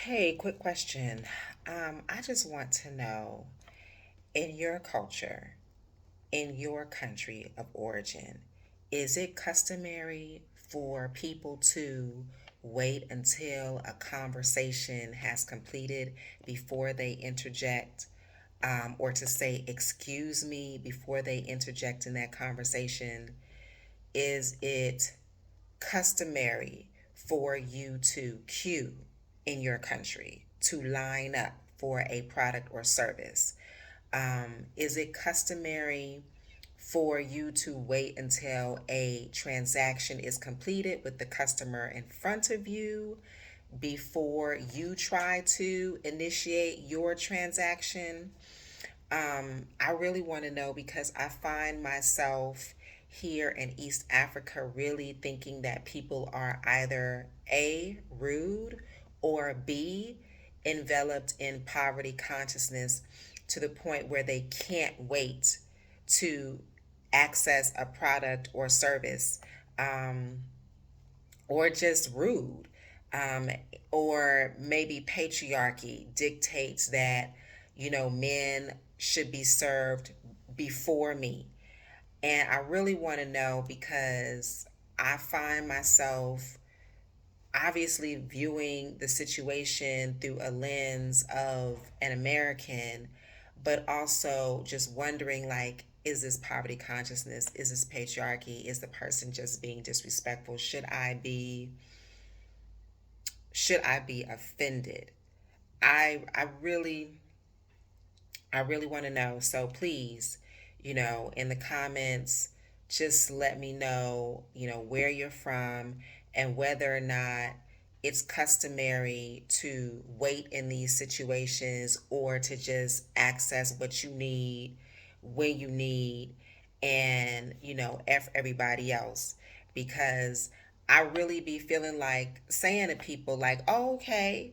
Hey, quick question. I just want to know, in your culture, in your country of origin, is it customary for people to wait until a conversation has completed before they interject, or to say, excuse me, before they interject in that conversation? Is it customary for you to queue in your country to line up for a product or service? Is it customary for you to wait until a transaction is completed with the customer in front of you before you try to initiate your transaction? I really want to know because I find myself here in East Africa really thinking that people are either A, rude, or B, enveloped in poverty consciousness to the point where they can't wait to access a product or service, um, or just rude. Um, or maybe patriarchy dictates that, men should be served before me. And I really want to know because I find myself obviously viewing the situation through a lens of an American, but also just wondering, like, is this poverty consciousness? Is this patriarchy? Is the person just being disrespectful? Should I be offended? I really want to know. So please, in the comments, just let me know, where you're from and whether or not it's customary to wait in these situations or to just access what you need when you need, and, F everybody else. Because I really be feeling like saying to people, like, oh, okay,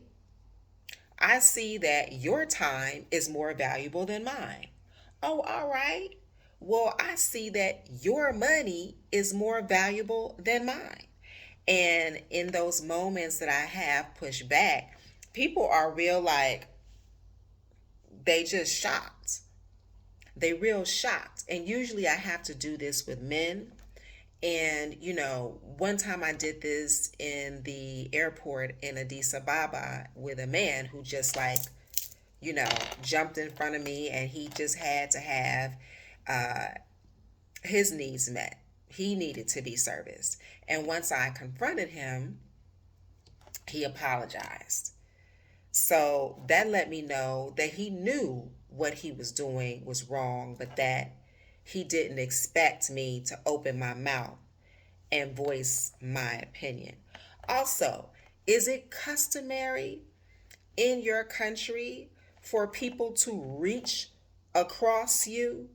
I see that your time is more valuable than mine. Oh, all right. Well, I see that your money is more valuable than mine. And in those moments that I have pushed back, people are real, like, they just shocked. They real shocked. And usually I have to do this with men. And, one time I did this in the airport in Addis Ababa with a man who just, like, you know, jumped in front of me, and he just had to have uh, his needs met. He needed to be serviced. And once I confronted him, he apologized. So that let me know that he knew what he was doing was wrong, but that he didn't expect me to open my mouth and voice my opinion. Also, is it customary in your country for people to reach across you?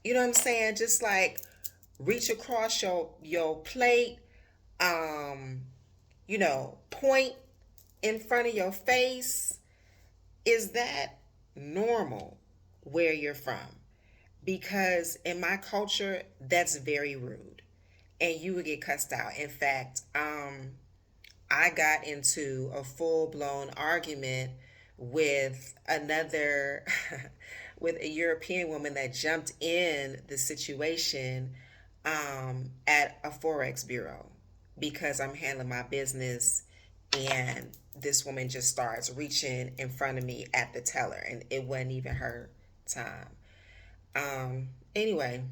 You know what I'm saying? Just like reach across your plate, um, point in front of your face. Is that normal where you're from? Because in my culture, that's very rude. And you would get cussed out. In fact, I got into a full blown argument with another, with a European woman that jumped in the situation, at a Forex bureau because I'm handling my business, and this woman just starts reaching in front of me at the teller, and it wasn't even her time. Anyway,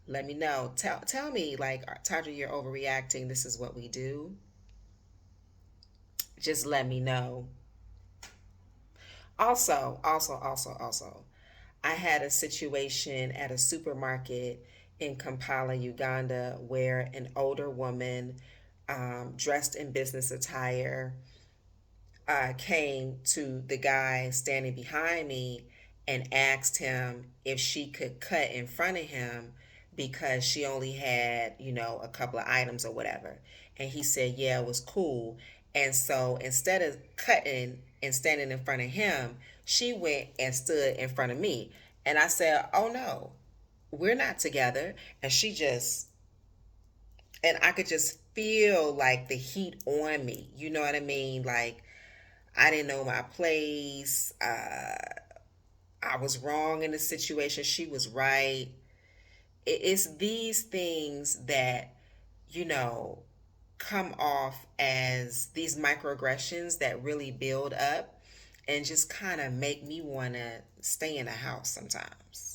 let me know. Tell me, like, Tadra, you're overreacting. This is what we do. Just let me know. Also, I had a situation at a supermarket in Kampala, Uganda, where an older woman, dressed in business attire, came to the guy standing behind me and asked him if she could cut in front of him because she only had, a couple of items or whatever. And he said, yeah, it was cool. And so instead of cutting and standing in front of him, she went and stood in front of me. And I said, oh no, we're not together. And she just, and I could just feel like the heat on me. You know what I mean? Like, I didn't know my place. I was wrong in the situation. She was right. It's these things that, you know, come off as these microaggressions that really build up and just kind of make me want to stay in the house sometimes.